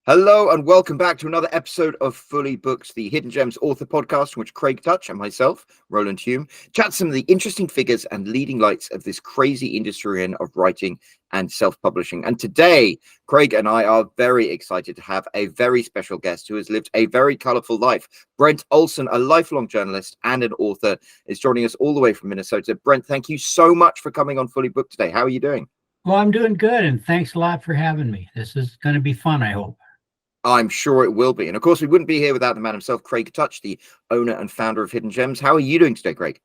Hello and welcome back to another episode of Fully Booked, the Hidden Gems author podcast, in which Craig Touch and myself, Roland Hume, chat some of the interesting figures and leading lights of this crazy industry of writing and self-publishing. And today, Craig and I are very excited to have a very special guest who has lived a very colorful life. Brent Olson, a lifelong journalist and an author, is joining us all the way from Minnesota. Brent, thank you so much for coming on Fully Booked today. How are you doing? Well, I'm doing good, and thanks a lot for having me. This is going to be fun, I hope. I'm sure it will be. And of course, we wouldn't be here without the man himself, Craig Touch, the owner and founder of Hidden Gems. How are you doing today, Craig?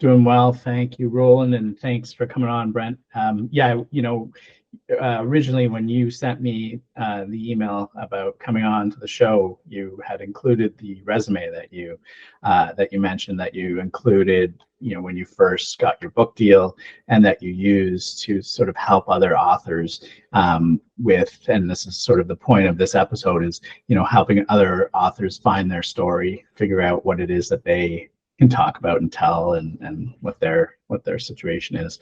Doing well. Thank you, Roland, and thanks for coming on, Brent. Originally when you sent me the email about coming on to the show, you had included the resume that you mentioned that you included, when you first got your book deal, and that you used to sort of help other authors with, and this is sort of the point of this episode, is helping other authors find their story, figure out what it is that they can talk about and tell, and what their situation is.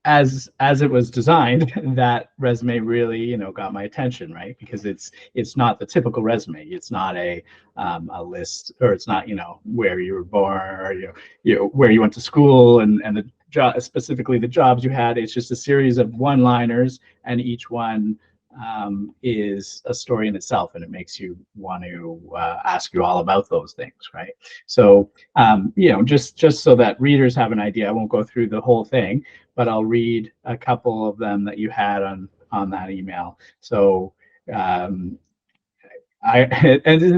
As it was designed, that resume really, got my attention, right? Because it's not the typical resume. It's not a list, or it's not, where you were born, or where you went to school, and the job, specifically the jobs you had. It's just a series of one-liners, and each one is a story in itself, and it makes you want to ask you all about those things, right? So just so that readers have an idea, I won't go through the whole thing, but I'll read a couple of them that you had on that email. So and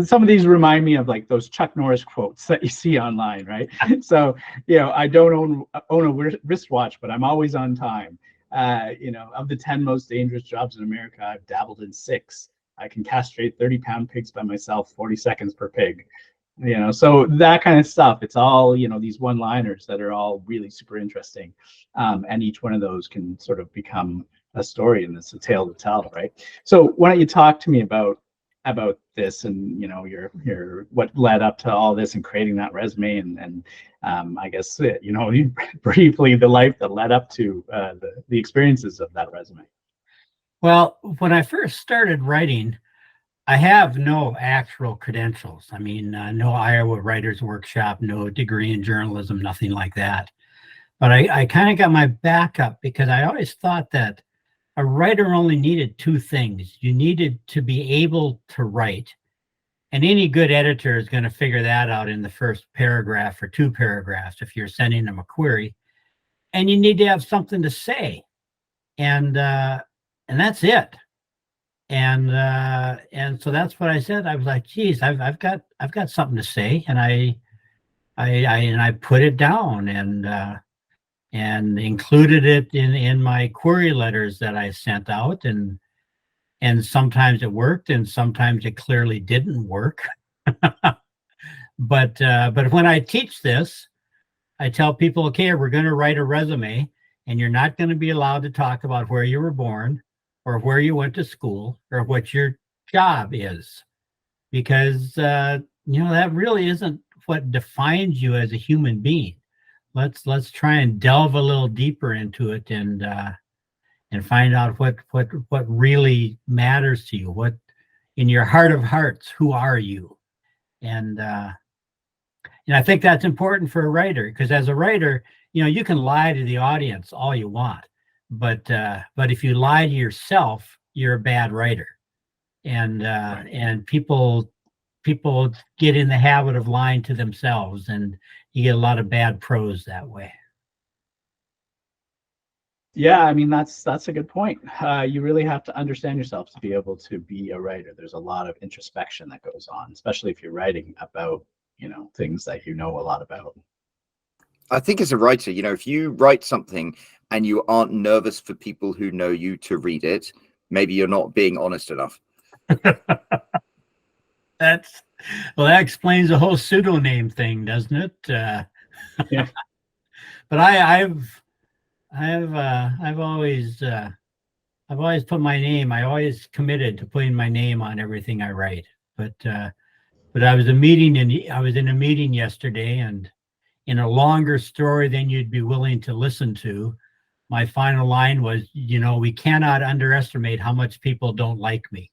some of these remind me of like those Chuck Norris quotes that you see online, right? So I don't own a wristwatch, but I'm always on time. Of the 10 most dangerous jobs in America, I've dabbled in 6. I can castrate 30-pound pigs by myself, 40 seconds per pig. So that kind of stuff. It's all, these one-liners that are all really super interesting. And each one of those can sort of become a story, and it's a tale to tell, right? So why don't you talk to me about this, and your what led up to all this and creating that resume, and I guess briefly the life that led up to the experiences of that resume. Well, when I first started writing, I have no actual credentials. I mean, no Iowa Writers Workshop, no degree in journalism, nothing like that. But I kind of got my back up, because I always thought that a writer only needed 2 things. You needed to be able to write, and any good editor is going to figure that out in the first paragraph or 2 paragraphs if you're sending them a query. And you need to have something to say, and that's it. And so that's what I said. I was like, geez, I've got something to say, and I put it down, and included it in my query letters that I sent out, and sometimes it worked, and sometimes it clearly didn't work. But when I teach this, I tell people, okay, we're going to write a resume, and you're not going to be allowed to talk about where you were born, or where you went to school, or what your job is, because that really isn't what defines you as a human being. Let's try and delve a little deeper into it, and find out what really matters to you. What, in your heart of hearts, who are you? And I think that's important for a writer, because as a writer, you can lie to the audience all you want, but if you lie to yourself, you're a bad writer. And people get in the habit of lying to themselves, and you get a lot of bad prose that way. Yeah, I mean, that's a good point. You really have to understand yourself to be able to be a writer. There's a lot of introspection that goes on, especially if you're writing about things that a lot about. I think as a writer, if you write something and you aren't nervous for people who know you to read it, maybe you're not being honest enough. That explains the whole pseudonym thing, doesn't it? Yeah. But I've always put my name. I always committed to putting my name on everything I write. But I was in a meeting yesterday, and in a longer story than you'd be willing to listen to, my final line was, we cannot underestimate how much people don't like me.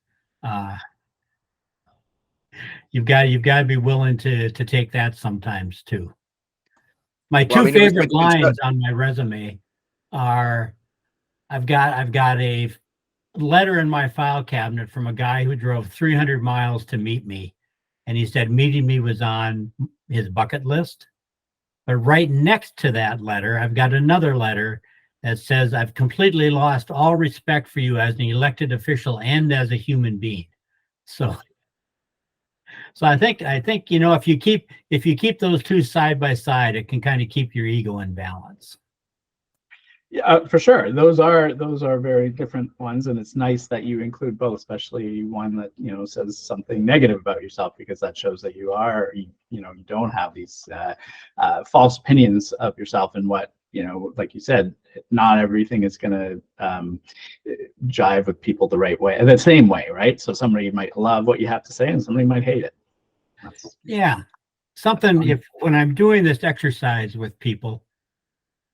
You've got to be willing to take that sometimes too. My two favorite lines on my resume are, I've got a letter in my file cabinet from a guy who drove 300 miles to meet me, and he said meeting me was on his bucket list. But right next to that letter, I've got another letter that says, I've completely lost all respect for you as an elected official and as a human being. So I think if you keep those two side by side, it can kind of keep your ego in balance. Yeah, for sure. Those are very different ones, and it's nice that you include both, especially one that says something negative about yourself, because that shows that you don't have these false opinions of yourself, and what like you said, not everything is going to jive with people the right way, the same way, right? So somebody might love what you have to say, and somebody might hate it. When I'm doing this exercise with people,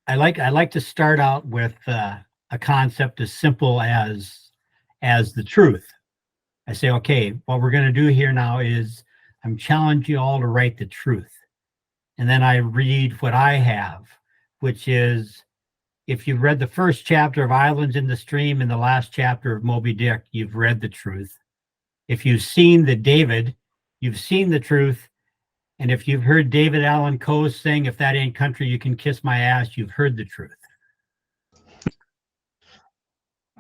I like to start out with a concept as simple as the truth. I say, okay, what we're going to do here now is I'm challenging you all to write the truth. And then I read what I have, which is, if you've read the first chapter of Islands in the Stream and the last chapter of Moby Dick, you've read the truth. If you've seen the David, you've seen the truth. And if you've heard David Allan Coe sing, if that ain't country, you can kiss my ass, you've heard the truth.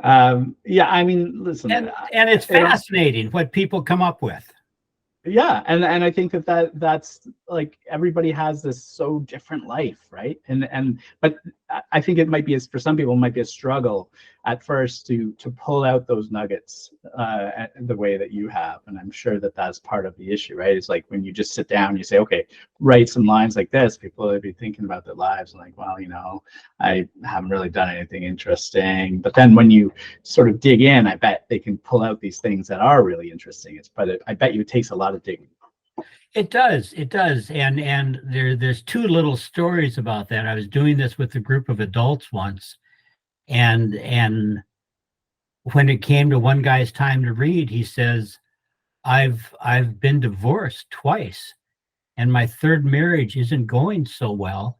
Yeah, I mean, listen. And it's fascinating what people come up with. Yeah, and I think that's like, everybody has this so different life, right? But I think it might be, for some people, it might be a struggle at first to pull out those nuggets the way that you have, and I'm sure that that's part of the issue, right? It's like when you just sit down, you say, okay, write some lines like this. People will be thinking about their lives and like, well, I haven't really done anything interesting. But then when you sort of dig in, I bet they can pull out these things that are really interesting. But I bet you it takes a lot of digging. It does. And there's two little stories about that. I was doing this with a group of adults once, and when it came to one guy's time to read, he says, I've been divorced twice, and my third marriage isn't going so well.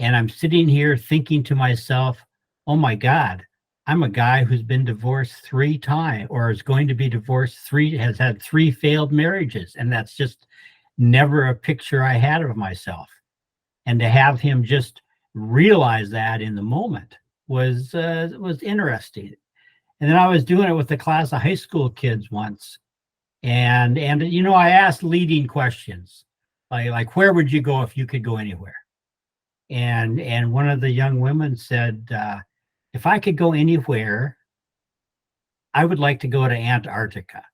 And I'm sitting here thinking to myself, oh my God, I'm a guy who's been divorced 3 times, or is going to be divorced has had 3 failed marriages. And that's just never a picture I had of myself. And to have him just realize that in the moment was interesting. And then I was doing it with a class of high school kids once. And I asked leading questions, like where would you go if you could go anywhere? And one of the young women said, if I could go anywhere, I would like to go to Antarctica,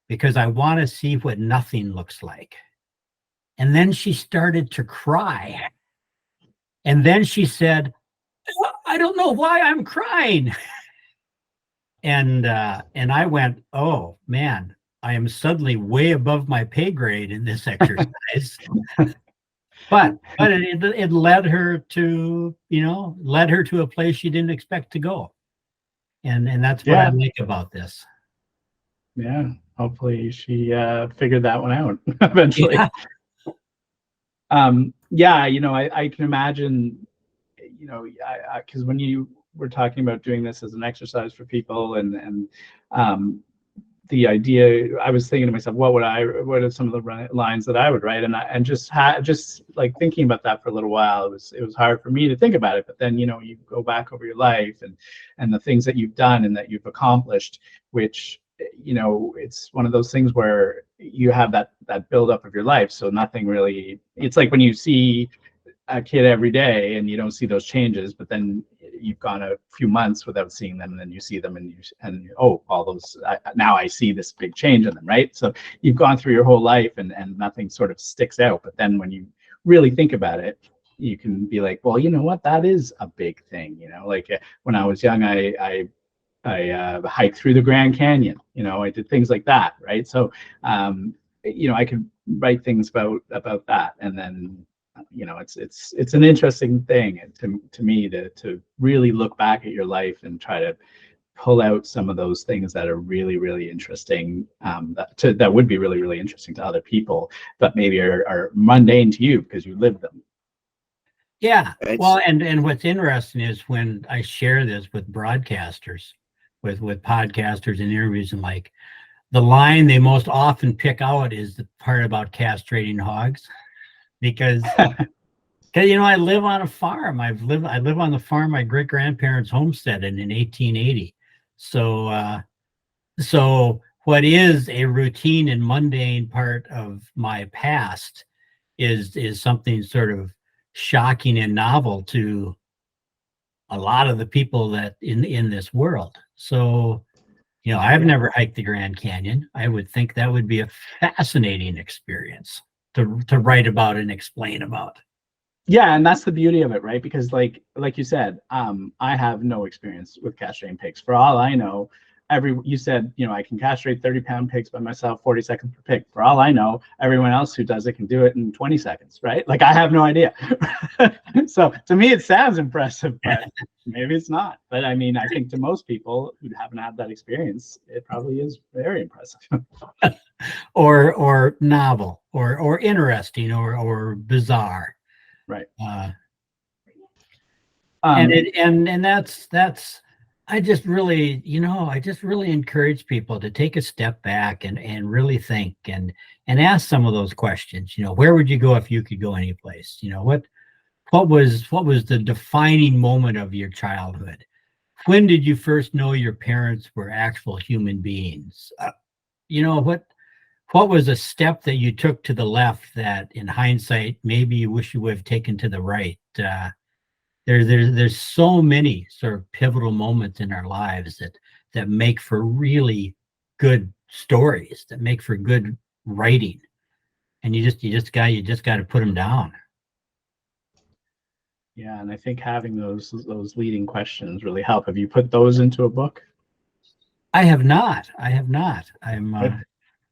because I want to see what nothing looks like. And then she started to cry. And then she said, I don't know why I'm crying. And I went, oh man, I am suddenly way above my pay grade in this exercise. But it led her to a place she didn't expect to go. And that's what I like about this. Yeah, hopefully she figured that one out eventually. I can imagine, because when you were talking about doing this as an exercise for people, and the idea, I was thinking to myself, what are some of the lines that I would write, and just like thinking about that for a little while, it was hard for me to think about it. But then you go back over your life and the things that you've done and that you've accomplished, which it's one of those things where you have that buildup of your life. So nothing really, it's like when you see a kid every day and you don't see those changes, but then you've gone a few months without seeing them, and then you see them and all those, now I see this big change in them, right? So you've gone through your whole life and nothing sort of sticks out. But then when you really think about it, you can be like, well, you know what, that is a big thing. Like when I was young, I hiked through the Grand Canyon. I did things like that, right? So I could write things about that, and then it's an interesting thing to me to really look back at your life and try to pull out some of those things that are really, really interesting, that would be really, really interesting to other people, but maybe are mundane to you because you live them. Yeah. Well, and what's interesting is when I share this with broadcasters, with podcasters and interviews, and like the line they most often pick out is the part about castrating hogs, because I live on a farm. I live on the farm my great grandparents homesteaded in 1880. So what is a routine and mundane part of my past is something sort of shocking and novel to a lot of the people that in this world. So, I've never hiked the Grand Canyon. I would think that would be a fascinating experience to write about and explain about. Yeah, and that's the beauty of it, right? Because like you said, I have no experience with castrating pigs. For all I know, you said, I can castrate 30-pound pigs by myself, 40 seconds per pig. For all I know, everyone else who does it can do it in 20 seconds, right? Like, I have no idea. So to me, it sounds impressive, but maybe it's not. But I mean, I think to most people who haven't had that experience, it probably is very impressive. or novel, or interesting, or bizarre. Right. And that's I just really encourage people to take a step back and really think and ask some of those questions. Where would you go if you could go any place? What was the defining moment of your childhood? When did you first know your parents were actual human beings? What was a step that you took to the left that in hindsight maybe you wish you would have taken to the right? There's so many sort of pivotal moments in our lives that make for really good stories, that make for good writing, and you just got to put them down. Yeah, and I think having those leading questions really help. Have you put those into a book? I have not.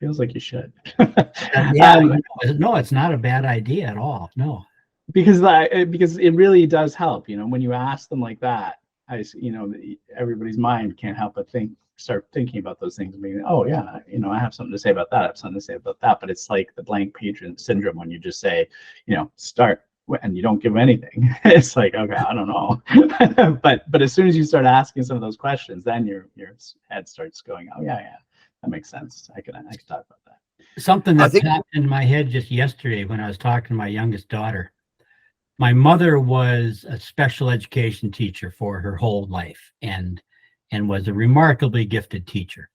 Feels like you should. No, it's not a bad idea at all. No. Because it really does help, when you ask them like that, everybody's mind can't help but start thinking about those things and being, oh yeah, I have something to say about that. I have something to say about that. But it's like the blank page syndrome when you just say, start, and you don't give anything. It's like, okay, I don't know. but as soon as you start asking some of those questions, then your head starts going, oh yeah, that makes sense. I can talk about that. Something that popped in my head just yesterday when I was talking to my youngest daughter. My mother was a special education teacher for her whole life and was a remarkably gifted teacher.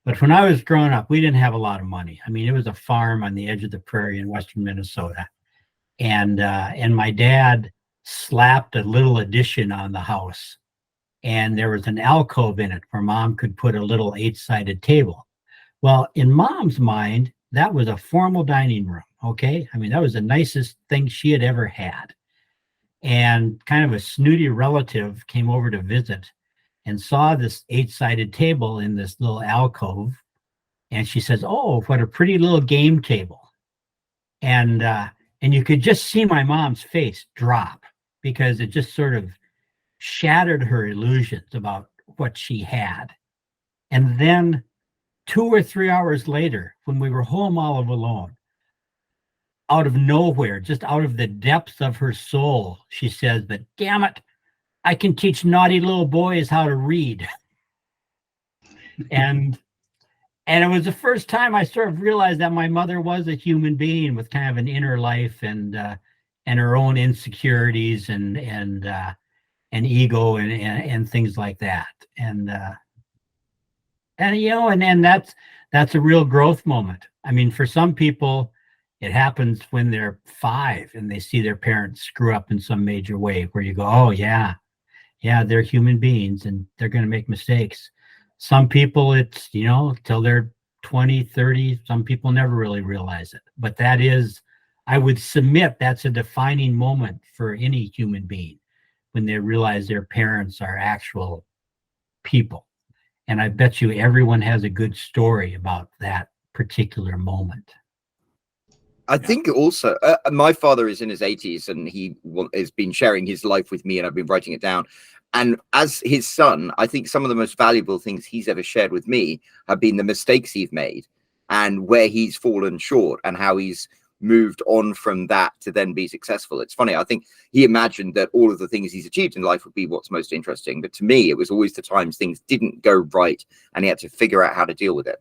But when I was growing up, we didn't have a lot of money. I mean, it was a farm on the edge of the prairie in western Minnesota. And my dad slapped a little addition on the house. And there was an alcove in it where Mom could put a little 8-sided table. Well, in Mom's mind, that was a formal dining room, okay? I mean, that was the nicest thing she had ever had. And kind of a snooty relative came over to visit and saw this 8-sided table in this little alcove. And she says, oh, what a pretty little game table. And you could just see my mom's face drop because it just sort of shattered her illusions about what she had. And then 2 or 3 hours later, when we were home all alone, out of nowhere, just out of the depths of her soul, she says, but damn it, I can teach naughty little boys how to read. And it was the first time I sort of realized that my mother was a human being with kind of an inner life and her own insecurities and ego and things like that. And that's a real growth moment. I mean, for some people, it happens when they're 5 and they see their parents screw up in some major way where you go, oh yeah, they're human beings and they're going to make mistakes. Some people it's, till they're 20, 30, some people never really realize it. But that is, I would submit that's a defining moment for any human being when they realize their parents are actual people. And I bet you everyone has a good story about that particular moment. I think also my father is in his 80s and he has been sharing his life with me and I've been writing it down. And as his son, I think some of the most valuable things he's ever shared with me have been the mistakes he's made and where he's fallen short and how he's moved on from that to then be successful. It's funny. I think he imagined that all of the things he's achieved in life would be what's most interesting. But to me, it was always the times things didn't go right and he had to figure out how to deal with it.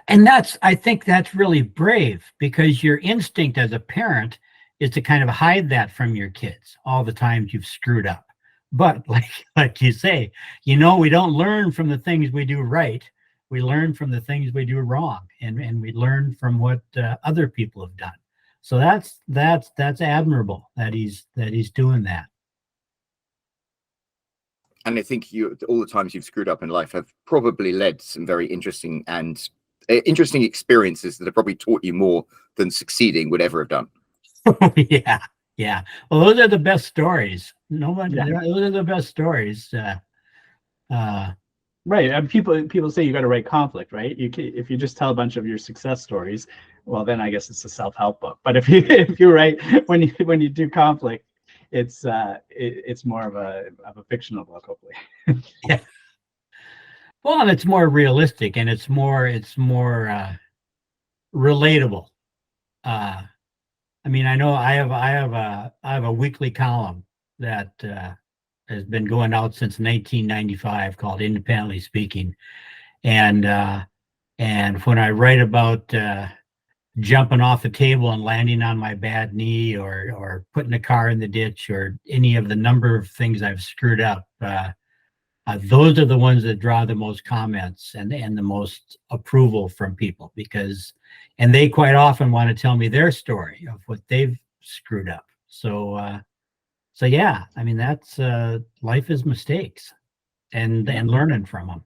And I think that's really brave, because your instinct as a parent is to kind of hide that from your kids, all the times you've screwed up. But like you say, we don't learn from the things we do right. We learn from the things we do wrong, and we learn from what other people have done. So that's admirable that he's doing that. And I think all the times you've screwed up in life have probably led to some very interesting experiences that have probably taught you more than succeeding would ever have done. Yeah. Well, those are the best stories. Those are the best stories. Right. And people say you got to write conflict, right? If you just tell a bunch of your success stories, well, then I guess it's a self-help book. But if you write when you do conflict, it's more of a fictional book, hopefully. Yeah. Well, and it's more realistic and it's more relatable. I mean, I know I have a weekly column that has been going out since 1995 called Independently Speaking, and when I write about jumping off the table and landing on my bad knee, or putting a car in the ditch, or any of the number of things I've screwed up, those are the ones that draw the most comments and the most approval from people, and they quite often want to tell me their story of what they've screwed up. So yeah, I mean, that's life is mistakes and learning from them.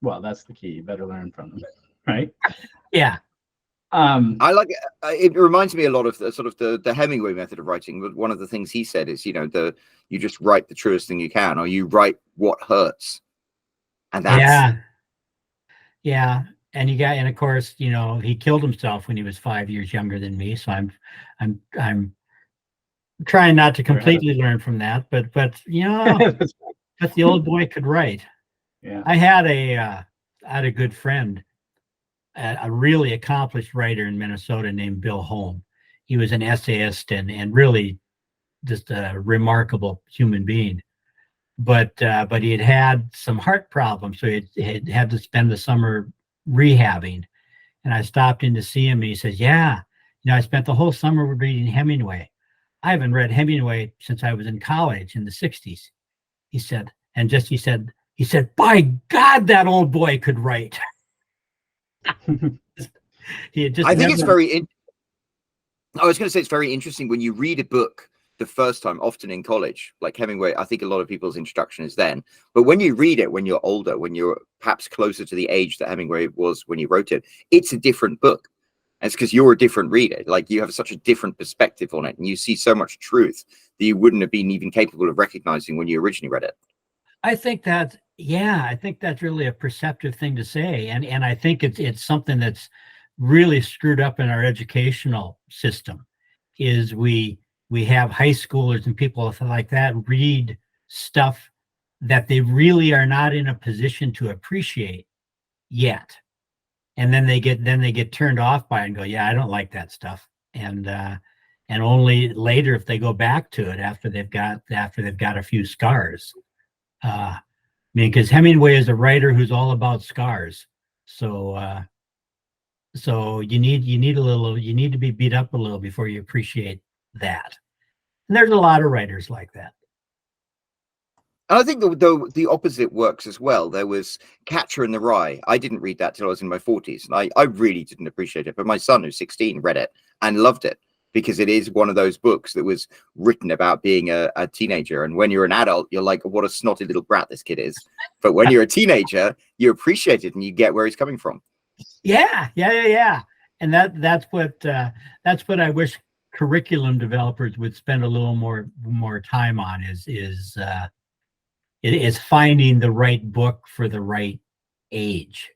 Well, that's the key. You better learn from them, right? Yeah. I like it. It reminds me a lot of the Hemingway method of writing. But one of the things he said is, you just write the truest thing you can, or you write what hurts. And that's yeah. And of course, he killed himself when he was 5 years younger than me. So I'm trying not to completely learn from that, but but the old boy could write. Yeah. I had a good friend, a really accomplished writer in Minnesota named Bill Holm. He was an essayist and really just a remarkable human being. But he had some heart problems, so he had to spend the summer rehabbing. And I stopped in to see him, and he says, "Yeah, I spent the whole summer reading Hemingway. I haven't read Hemingway since I was in college in the 60s." He said, "By God, that old boy could write." I think it's very. I was going to say it's very interesting when you read a book the first time, often in college, like Hemingway. I think a lot of people's introduction is then. But when you read it when you're older, when you're perhaps closer to the age that Hemingway was when you wrote it, it's a different book. And it's because you're a different reader. Like, you have such a different perspective on it, and you see so much truth that you wouldn't have been even capable of recognizing when you originally read it. I think that's really a perceptive thing to say, and I think it's something that's really screwed up in our educational system. Is we have high schoolers and people like that read stuff that they really are not in a position to appreciate yet, and then they get turned off by it and go, "Yeah, I don't like that stuff," and only later, if they go back to it after they've got a few scars. I mean, because Hemingway is a writer who's all about scars. So you need to be beat up a little before you appreciate that. And there's a lot of writers like that. And I think the opposite works as well. There was Catcher in the Rye. I didn't read that till I was in my 40s, and I really didn't appreciate it. But my son, who's 16, read it and loved it, because it is one of those books that was written about being a teenager. And when you're an adult, you're like, what a snotty little brat this kid is. But when you're a teenager, you appreciate it and you get where he's coming from. Yeah. And that's what I wish curriculum developers would spend a little more time on is finding the right book for the right age.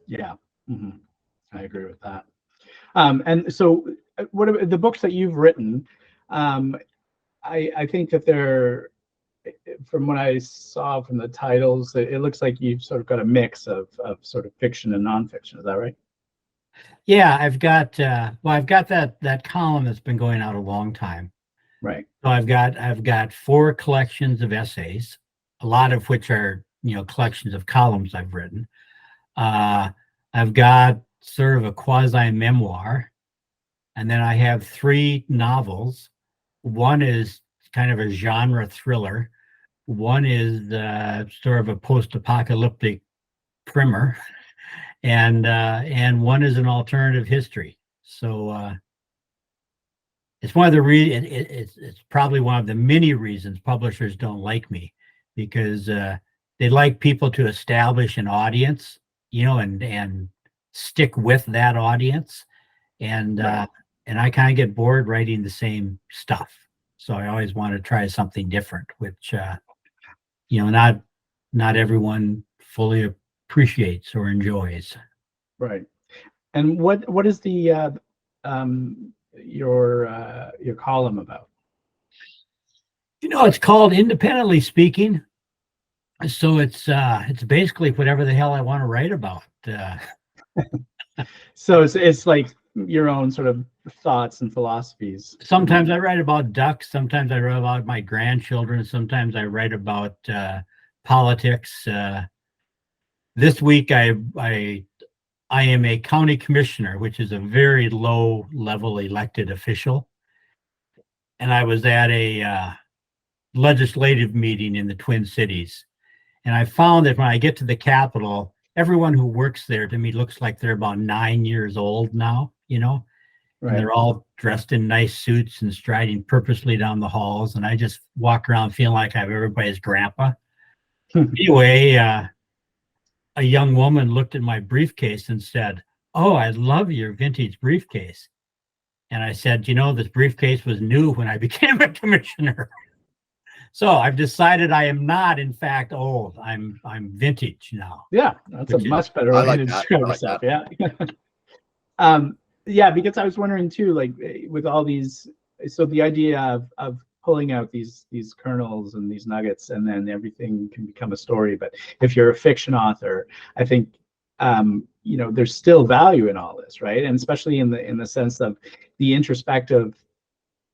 Yeah. Mm-hmm. I agree with that. And so what are the books that you've written? I think that they're, from what I saw from the titles, it looks like you've sort of got a mix of sort of fiction and nonfiction. Is that right? Yeah, I've got I've got that column that's been going out a long time. Right. So I've got 4 collections of essays, a lot of which are, collections of columns I've written. I've got sort of a quasi memoir, and then I have 3 novels. One is kind of a genre thriller. One is sort of a post-apocalyptic primer, and one is an alternative history. So it's one of the it's probably one of the many reasons publishers don't like me, because they like people to establish an audience, and stick with that audience, and Right. and I kind of get bored writing the same stuff. So I always want to try something different, which not everyone fully appreciates or enjoys. Right. And what is the your column about? It's called Independently Speaking. So it's basically whatever the hell I want to write about. So it's like your own sort of thoughts and philosophies. Sometimes I write about ducks. Sometimes I write about my grandchildren. Sometimes I write about politics. This week I am a county commissioner, which is a very low level elected official, and I was at a legislative meeting in the Twin Cities, and I found that when I get to the Capitol, everyone who works there to me looks like they're about 9 years old now, Right. and they're all dressed in nice suits and striding purposely down the halls, and I just walk around feeling like I'm everybody's grandpa. Anyway, a young woman looked at my briefcase and said, "Oh, I love your vintage briefcase." And I said, this briefcase was new when I became a commissioner. So I've decided I am not, in fact, old. I'm vintage now. Yeah, that's a much better I way like to that. describe I like yourself. that. Yeah. Yeah, because I was wondering too, like with all these, so the idea of pulling out these kernels and these nuggets, and then everything can become a story. But if you're a fiction author, I think there's still value in all this, right? And especially in the sense of the introspective,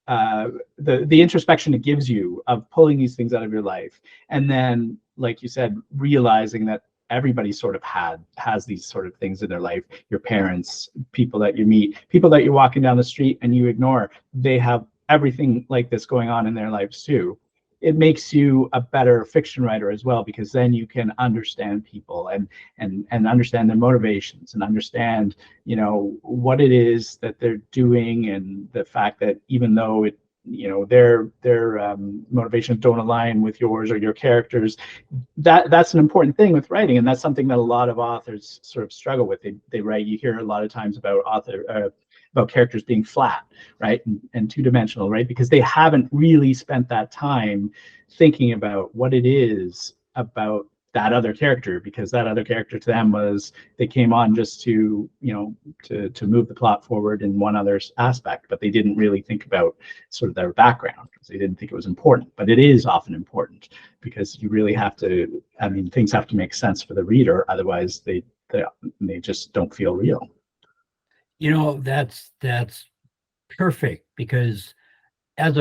the introspection it gives you of pulling these things out of your life, and then, like you said, realizing that everybody sort of has these sort of things in their life. Your parents, people that you meet, people that you're walking down the street and you ignore, they have everything like this going on in their lives too. It makes you a better fiction writer as well, because then you can understand people and understand their motivations, and understand what it is that they're doing, and the fact that even though their motivations don't align with yours or your characters, that's an important thing with writing. And that's something that a lot of authors sort of struggle with. They write, you hear a lot of times about about characters being flat, right, and two-dimensional, right, because they haven't really spent that time thinking about what it is about that other character, because that other character to them was, they came on just to to move the plot forward in one other aspect, but they didn't really think about sort of their background, because they didn't think it was important. But it is often important, because you really have to, things have to make sense for the reader, otherwise they just don't feel real. That's perfect, because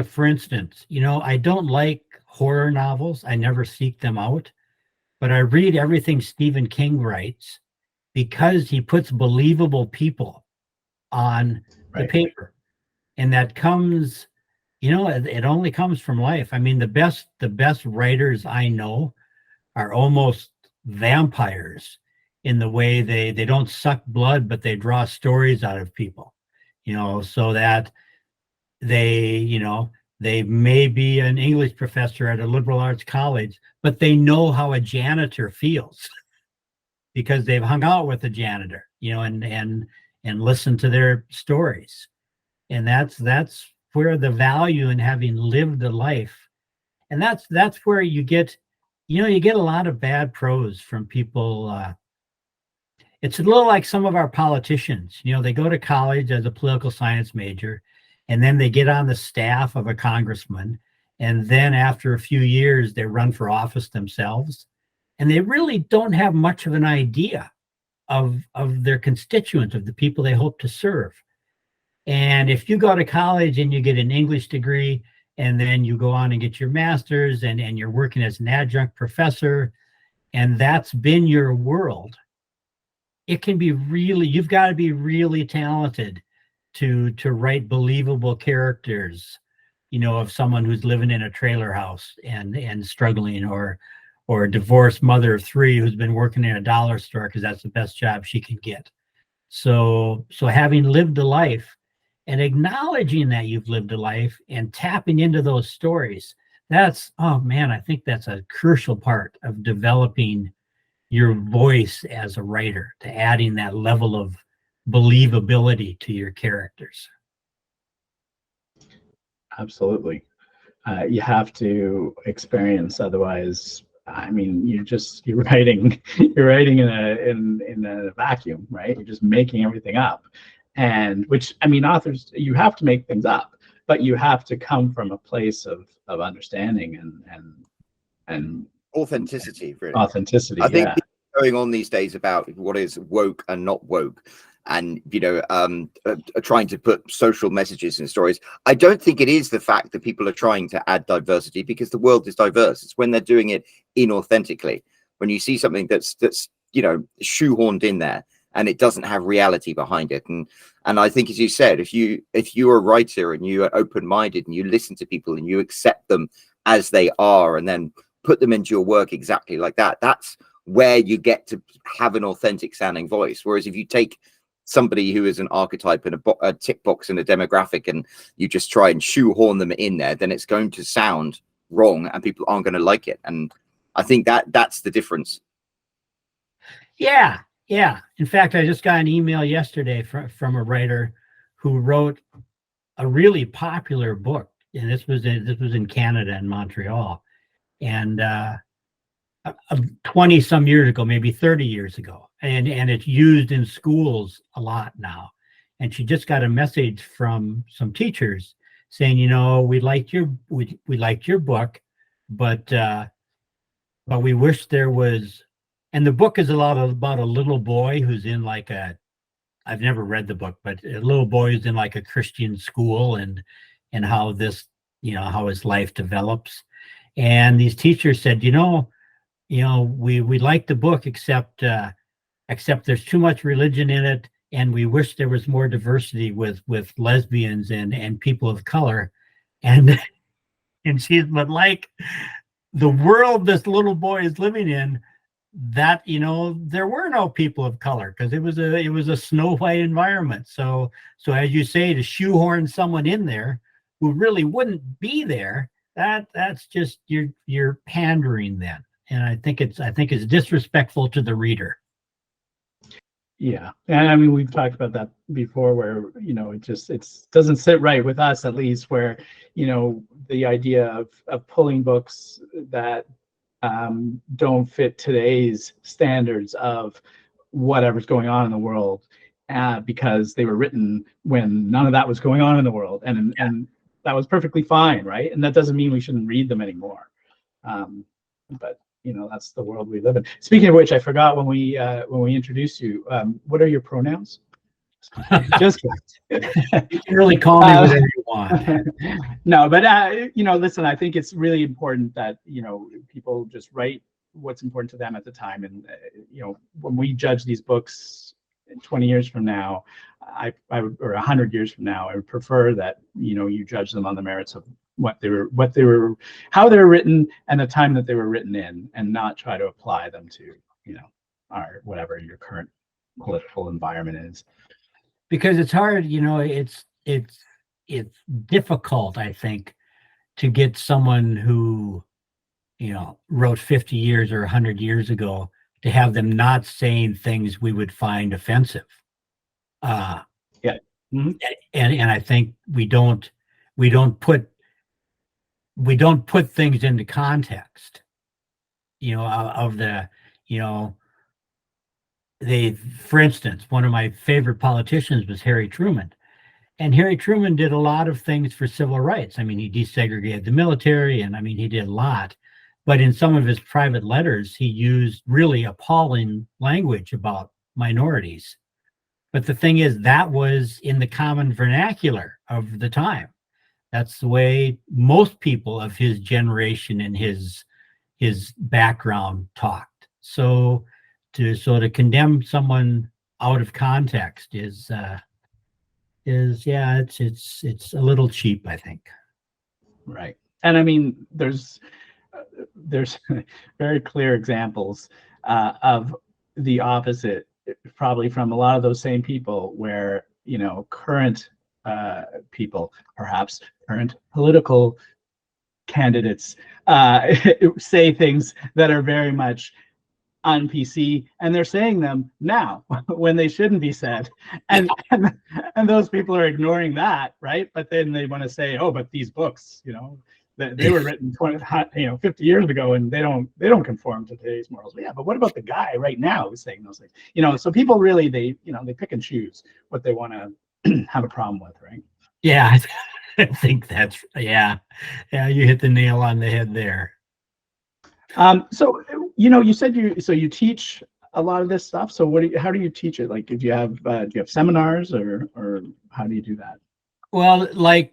for instance, I don't like horror novels. I never seek them out. But I read everything Stephen King writes, because he puts believable people on the paper. And that comes, it only comes from life. The best writers I know are almost vampires, in the way they don't suck blood, but they draw stories out of people, so that they may be an English professor at a liberal arts college, but they know how a janitor feels because they've hung out with a janitor, and listened to their stories. And that's where the value in having lived a life. And that's where you get a lot of bad prose from people. it's a little like some of our politicians. They go to college as a political science major, and then they get on the staff of a congressman, and then after a few years, they run for office themselves, and they really don't have much of an idea of their constituents, of the people they hope to serve. And if you go to college and you get an English degree, and then you go on and get your master's, and you're working as an adjunct professor, and that's been your world, it can be really, you've got to be really talented to write believable characters, of someone who's living in a trailer house and struggling, or a divorced mother of 3 who's been working in a dollar store because that's the best job she can get. So having lived a life and acknowledging that you've lived a life and tapping into those stories, oh man, I think that's a crucial part of developing your voice as a writer, to adding that level of believability to your characters. Absolutely. You have to experience, otherwise, I mean, you're writing in a vacuum, right? You're just making everything up. And which, I mean, authors, you have to make things up, but you have to come from a place of understanding and Authenticity, really. Authenticity. I think Yeah. going on these days about what is woke and not woke, and trying to put social messages in stories. I don't think it is the fact that people are trying to add diversity, because the world is diverse. It's when they're doing it inauthentically, when you see something that's shoehorned in there and it doesn't have reality behind it. And I think, as you said, if you're a writer and you are open-minded and you listen to people and you accept them as they are and then put them into your work exactly like that, that's where you get to have an authentic sounding voice. Whereas if you take somebody who is an archetype and a tick box and a demographic and you just try and shoehorn them in there, then it's going to sound wrong and people aren't going to like it. And I think that's the difference. Yeah. In fact, I just got an email yesterday from a writer who wrote a really popular book, and this was in Canada, in Montreal, and 20 some years ago, maybe 30 years ago, and it's used in schools a lot now. And she just got a message from some teachers saying, we liked your book, but we wish there was. And the book is a lot about a little boy who's in I've never read the book, but a little boy who's in like a Christian school, and how this, how his life develops. And these teachers said, we like the book, except there's too much religion in it, and we wish there was more diversity with lesbians and people of color. And but like the world this little boy is living in, that there were no people of color, because it was a Snow White environment. So as you say, to shoehorn someone in there who really wouldn't be there, that's just you're pandering then. And I think it's disrespectful to the reader. Yeah, and I mean, we've talked about that before, where it doesn't sit right with us, at least, where the idea of pulling books that don't fit today's standards of whatever's going on in the world, because they were written when none of that was going on in the world, and that was perfectly fine, right? And that doesn't mean we shouldn't read them anymore. But that's the world we live in. Speaking of which, I forgot when we introduced you. What are your pronouns? Just you can really call me whatever you want. No, but listen, I think it's really important that people just write what's important to them at the time. And when we judge these books 20 years from now, I would, or 100 years from now, I would prefer that you judge them on the merits of how they were written and the time that they were written in, and not try to apply them to our whatever your current political environment is. Because it's hard, it's difficult, I think, to get someone who wrote 50 years or 100 years ago to have them not saying things we would find offensive. Yeah. Mm-hmm. And I think we don't put things into context, of the, for instance, one of my favorite politicians was Harry Truman. And Harry Truman did a lot of things for civil rights. I mean, he desegregated the military, and I mean, he did a lot. But in some of his private letters, he used really appalling language about minorities. But the thing is, that was in the common vernacular of the time. That's the way most people of his generation and his background talked. So to condemn someone out of context is yeah, it's a little cheap, I think. Right. And I mean, there's very clear examples of the opposite, probably from a lot of those same people, where, you know, current people, perhaps current political candidates, say things that are very much on PC, and they're saying them now when they shouldn't be said, and those people are ignoring that, right? But then they want to say, oh, but these books, you know, they were written 50 years ago, and they don't conform to today's morals. But yeah, but what about the guy right now who's saying those things? You know, so people really, they pick and choose what they want to have a problem with, right? Yeah, I think that's yeah, you hit the nail on the head there. So, you know, you said you teach a lot of this stuff. So how do you teach it? Like, do you have seminars, or how do you do that? Well, like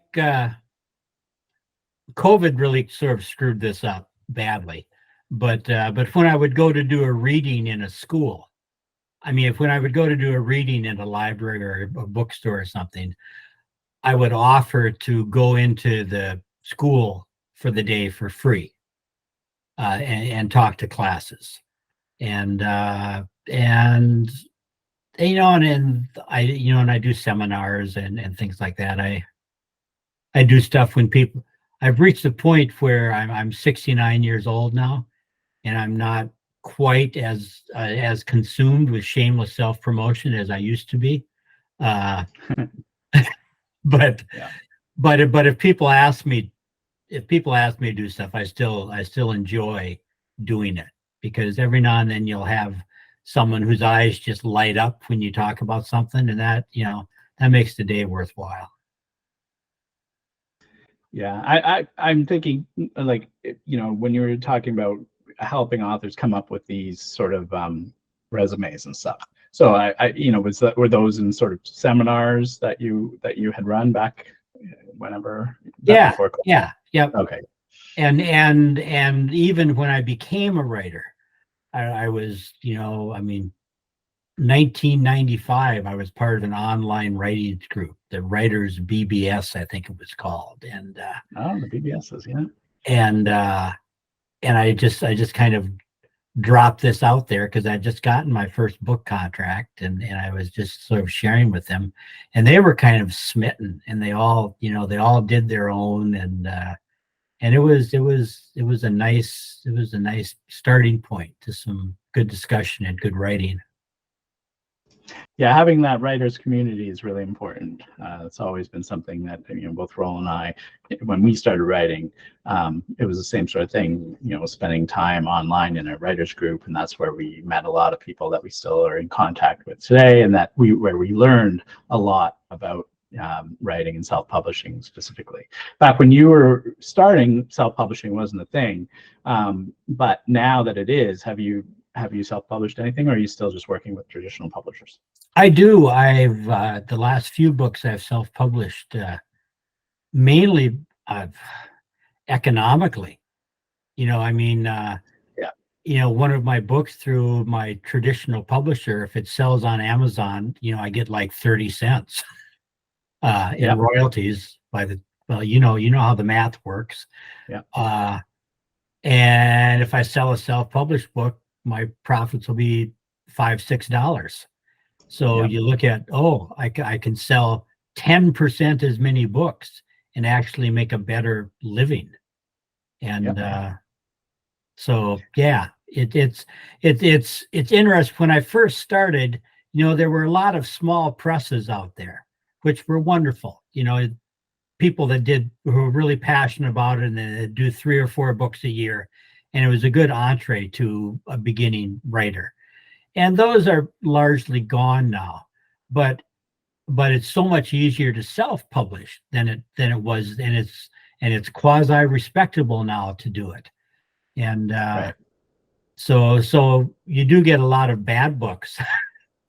COVID really sort of screwed this up badly. But when I would go to do a reading in a school, I mean, when I would go to do a reading in a library or a bookstore or something, I would offer to go into the school for the day for free. And talk to classes, and you know, and I do seminars and things like that. I do stuff when people. I've reached a point where I'm 69 years old now, and I'm not quite as consumed with shameless self-promotion as I used to be. But Yeah. but if people ask me to do stuff, I still enjoy doing it, because every now and then you'll have someone whose eyes just light up when you talk about something, and that, you know, that makes the day worthwhile. Yeah, I'm thinking, like, you know, when you were talking about helping authors come up with these sort of resumes and stuff. So I you know, were those in sort of seminars that you had run back whenever? Yeah, before COVID? yeah. Okay. And even when I became a writer, I was, you know, I mean, 1995, I was part of an online writing group, the Writers BBS, I think it was called, and the BBSs, yeah. And I just kind of dropped this out there because I'd just gotten my first book contract, and I was just sort of sharing with them, and they were kind of smitten, and they all did their own, and it was a nice starting point to some good discussion and good writing. Yeah, having that writers community is really important. It's always been something that, you know, both Roll and I, when we started writing, it was the same sort of thing, you know, spending time online in a writers group, and that's where we met a lot of people that we still are in contact with today, and where we learned a lot about writing and self-publishing specifically. Back when you were starting, self-publishing wasn't a thing, but now that it is, have you self-published anything, or are you still just working with traditional publishers? I do. I've the last few books I've self-published, mainly economically. You know, I mean, Yeah. You know, one of my books through my traditional publisher, if it sells on Amazon, you know, I get like 30 cents in royalties you know how the math works. Yeah. And if I sell a self-published book, my profits will be $5-6. So you look at, I can sell 10% as many books and actually make a better living. And so yeah, it's interesting. When I first started, you know, there were a lot of small presses out there, which were wonderful. You know, people who were really passionate about it, and they do 3 or 4 books a year, and it was a good entree to a beginning writer. and those are largely gone now. But it's so much easier to self-publish than it was, and it's quasi respectable now to do it. And Right. so you do get a lot of bad books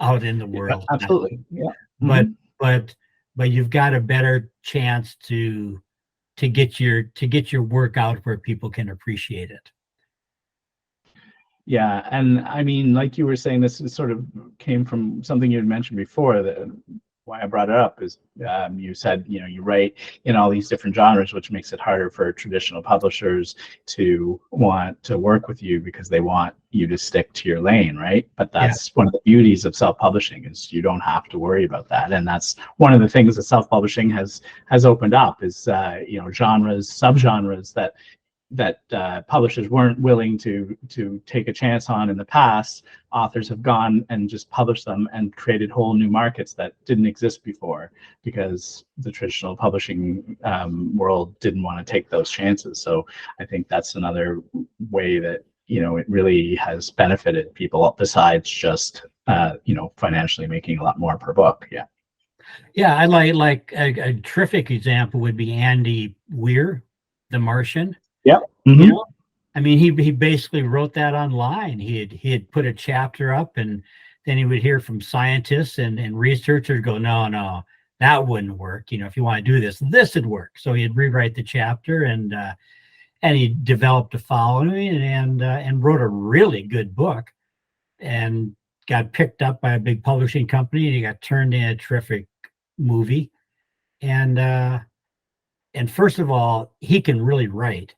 out in the world. Absolutely. Yeah. But but you've got a better chance to get your work out where people can appreciate it. Yeah, and I mean, like you were saying, this is sort of came from something you had mentioned before. That why I brought it up is you said, you know, you write in all these different genres, which makes it harder for traditional publishers to want to work with you because they want you to stick to your lane, right? But that's one of the beauties of self-publishing, is you don't have to worry about that, and that's one of the things that self-publishing has opened up is you know, genres, subgenres that publishers weren't willing to take a chance on in the past. Authors have gone and just published them and created whole new markets that didn't exist before, because the traditional publishing world didn't want to take those chances. So I think that's another way that, you know, it really has benefited people besides just you know, financially making a lot more per book. Yeah, I like a terrific example would be Andy Weir, The Martian. Yeah. You know, I mean, he basically wrote that online. He had put a chapter up, and then he would hear from scientists and researchers go, no, that wouldn't work. You know, if you want to do this would work. So he'd rewrite the chapter, and he developed a following, and wrote a really good book, and got picked up by a big publishing company, and he got turned in a terrific movie. And first of all, he can really write.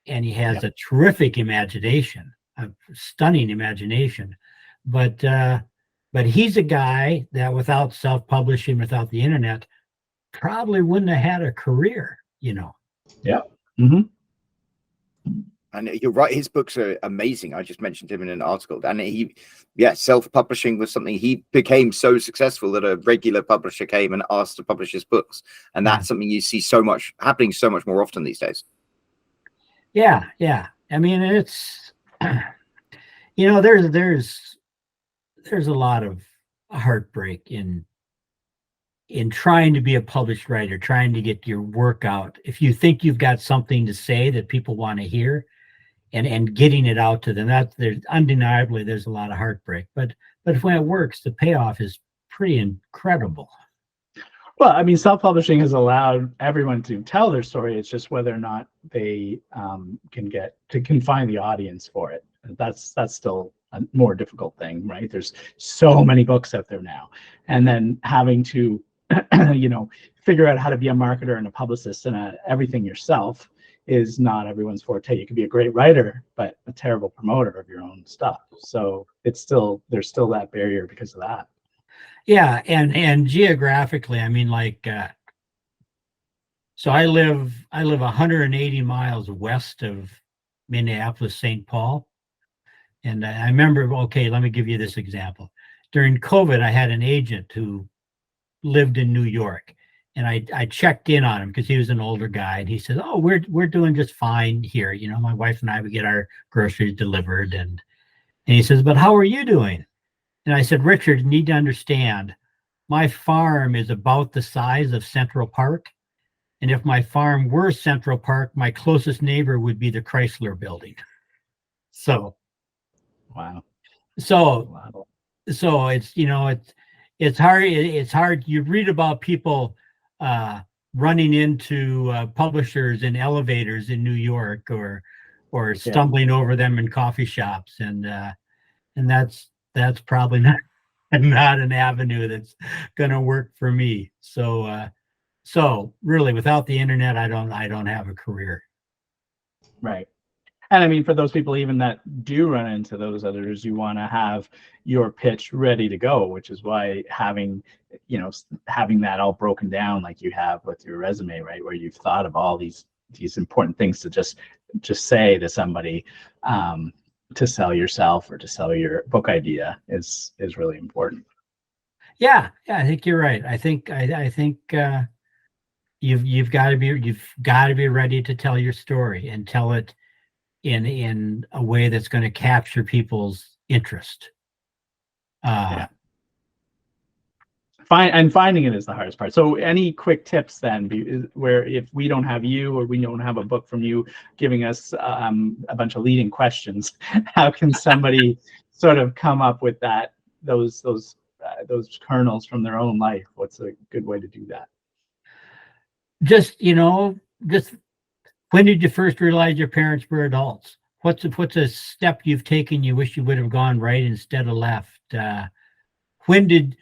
And he has a terrific imagination, a stunning imagination. But he's a guy that without self-publishing, without the internet, probably wouldn't have had a career, you know. Yeah. And you're right, his books are amazing. I just mentioned him in an article, and self-publishing was something he became so successful that a regular publisher came and asked to publish his books, and that's something you see happening so much more often these days. Yeah. I mean, it's, you know, there's a lot of heartbreak in trying to be a published writer, trying to get your work out. If you think you've got something to say that people want to hear, and getting it out to them, there's undeniably a lot of heartbreak. But when it works, the payoff is pretty incredible. Well, I mean, self-publishing has allowed everyone to tell their story. It's just whether or not they can find the audience for it. That's still a more difficult thing, right? There's so many books out there now, and then having to, you know, figure out how to be a marketer and a publicist and everything yourself is not everyone's forte. You can be a great writer, but a terrible promoter of your own stuff. So there's still that barrier because of that. Yeah, and geographically, I mean, like, so I live 180 miles west of Minneapolis, St. Paul, and I remember. Okay, let me give you this example. During COVID, I had an agent who lived in New York, and I checked in on him because he was an older guy, and he said, "Oh, we're doing just fine here. You know, my wife and I would get our groceries delivered," and he says, "But how are you doing?" And I said, "Richard, you need to understand, my farm is about the size of Central Park. And if my farm were Central Park, my closest neighbor would be the Chrysler building." So, wow. So it's, you know, it's hard. It's hard. You read about people running into publishers in elevators in New York, or stumbling over them in coffee shops. And that's probably not an avenue that's going to work for me. So really, without the internet, I don't have a career. Right. And I mean, for those people even that do run into those others, you want to have your pitch ready to go, which is why having that all broken down like you have with your resume, right, where you've thought of all these important things to just say to somebody, to sell yourself or to sell your book idea is really important. Yeah, I think you're right. I think you've got to be ready to tell your story, and tell it in a way that's going to capture people's interest. Uh, Finding it is the hardest part. So any quick tips then, where if we don't have you or we don't have a book from you giving us a bunch of leading questions, how can somebody sort of come up with those kernels from their own life? What's a good way to do that? just when did you first realize your parents were adults? What's a step you've taken you wish you would have gone right instead of left? When did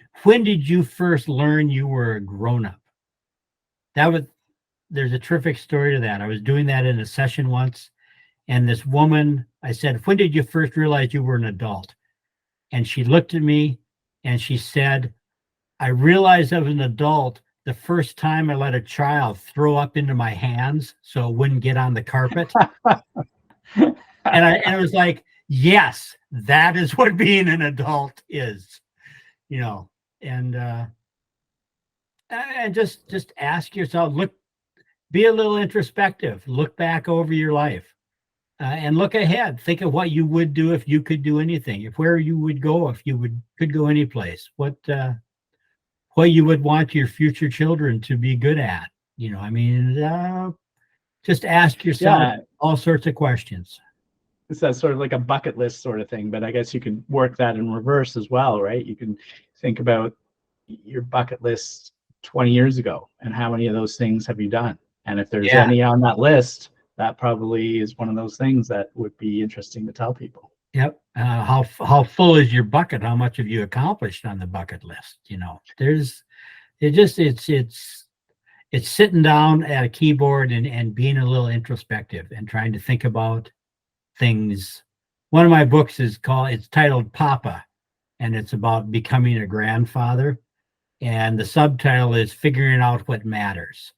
you first learn you were a grown-up? There's a terrific story to that. I was doing that in a session once, and this woman, I said, when did you first realize you were an adult? And she looked at me and she said, I realized I was an adult the first time I let a child throw up into my hands so it wouldn't get on the carpet. and I was like, yes, that is what being an adult is. And just ask yourself, be a little introspective, look back over your life, and look ahead. Think of what you would do if you could do anything, where you would go if you could go any place, what you would want your future children to be good at. Just ask yourself all sorts of questions. It's that sort of like a bucket list sort of thing, but I guess you can work that in reverse as well, right? You can think about your bucket list 20 years ago and how many of those things have you done? And if there's any on that list, that probably is one of those things that would be interesting to tell people. Yep. How full is your bucket? How much have you accomplished on the bucket list? It's sitting down at a keyboard and being a little introspective and trying to think about things. One of my books it's titled Papa, and it's about becoming a grandfather. And the subtitle is Figuring Out What Matters.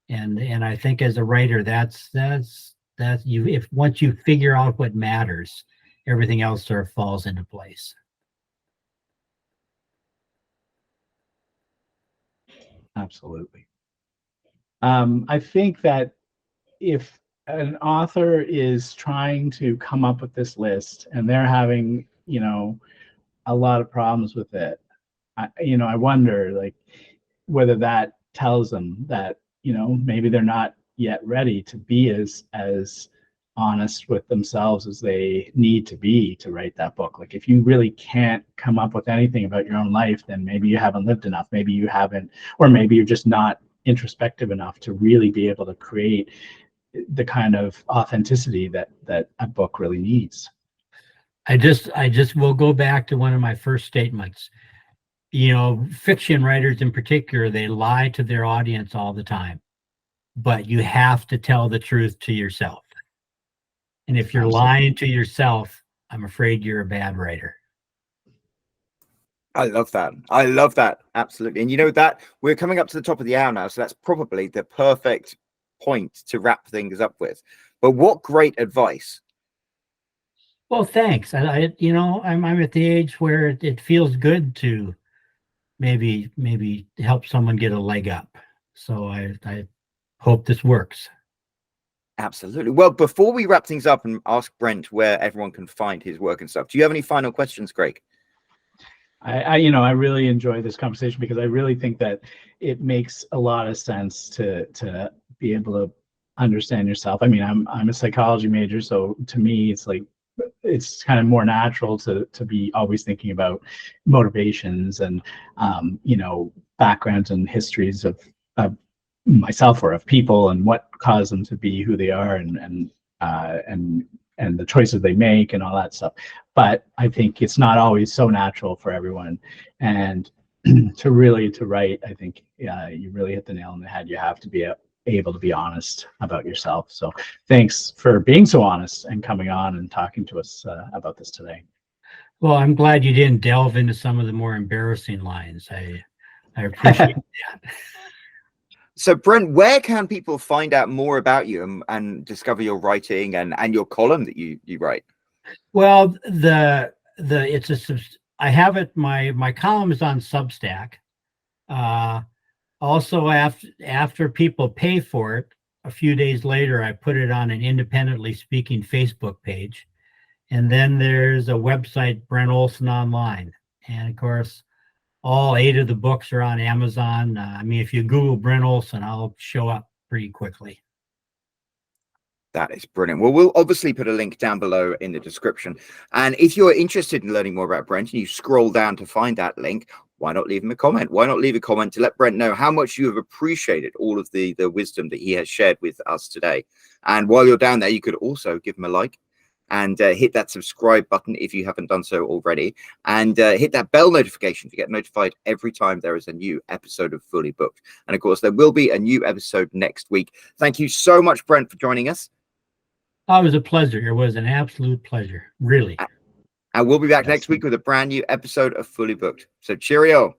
And I think as a writer, that's if once you figure out what matters, everything else sort of falls into place. Absolutely. I think that if an author is trying to come up with this list and they're having, a lot of problems with it, I wonder like whether that tells them that, maybe they're not yet ready to be as honest with themselves as they need to be to write that book. Like if you really can't come up with anything about your own life, then maybe you haven't lived enough. Maybe you haven't, or maybe you're just not introspective enough to really be able to create the kind of authenticity that a book really needs. I just will go back to one of my first statements. Fiction writers in particular, they lie to their audience all the time, but you have to tell the truth to yourself. And if you're lying to yourself, I'm afraid you're a bad writer. I love that. Absolutely. And that we're coming up to the top of the hour now, so that's probably the perfect point to wrap things up with. But what great advice. Well, thanks. I'm at the age where it feels good to maybe help someone get a leg up. So I hope this works. Absolutely. Well, before we wrap things up and ask Brent where everyone can find his work and stuff, do you have any final questions, Craig? I really enjoy this conversation because I really think that it makes a lot of sense to be able to understand yourself. I mean, I'm a psychology major, so to me, it's kind of more natural to be always thinking about motivations and backgrounds and histories of myself or of people and what caused them to be who they are and the choices they make and all that stuff. But I think it's not always so natural for everyone. And to write, I think you really hit the nail on the head. You have to be able to be honest about yourself. So thanks for being so honest and coming on and talking to us about this today. Well, I'm glad you didn't delve into some of the more embarrassing lines. I appreciate that. So, Brent, where can people find out more about you and discover your writing and your column that you write? Well, I have it. My column is on Substack. Also, after people pay for it, a few days later, I put it on an independently speaking Facebook page, and then there's a website, Brent Olson Online, And of course, all 8 of the books are on Amazon. I mean, if you Google Brent Olson, I'll show up pretty quickly. That is brilliant. Well, we'll obviously put a link down below in the description. And if you're interested in learning more about Brent and you scroll down to find that link, why not leave him a comment? Why not leave a comment to let Brent know how much you have appreciated all of the wisdom that he has shared with us today? And while you're down there, you could also give him a like and hit that subscribe button if you haven't done so already, and hit that bell notification to get notified every time there is a new episode of Fully Booked. And of course, there will be a new episode next week. Thank you so much, Brent, for joining us. Oh, it was a pleasure. It was an absolute pleasure, really. And we'll be back next week with a brand new episode of Fully Booked. So cheerio.